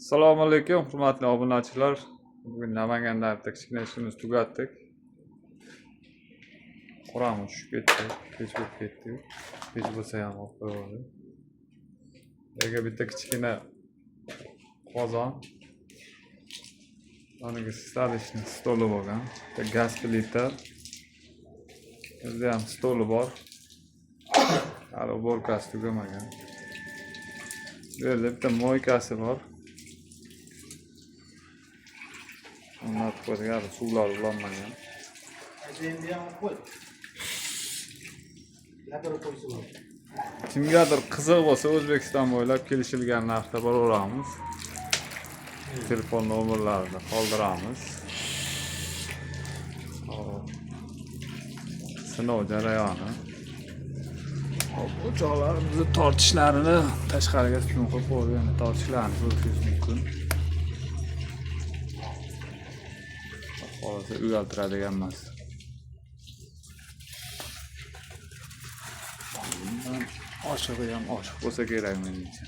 Assalomu alaykum, hurmatli obunachilar. Bugun Namanganda bitta kichkina ishimizni tugatdik. Qoramiz tushib ketdi, kech bo'lib ketdi. Kech bo'lsa ham olib qo'yadi. Yerga bitta kichkina qozon. Maniga istalishni stoli bo'lgan. Bitta gaz plita. Bizda ham stoli bor. Hali uborkasi tugamagan. Bu yerda bitta moykasi bor. Onlar ko'rgan suvlar ulanmagan. Kimgadir qiziq bo'lsa O'zbekiston bo'ylab kelishilgan narxda boraveramiz. Telefon nomerlarini qoldiramiz. Sinov jarayoni. O'choqlarimizni tortishlarini tashqariga tutun qo'yib qo'ygan, tortishlarini ko'rishingiz mumkin. Hozir uyaltiradigan emas. Oshig'i ham oshiq bo'lsa kerak menimcha.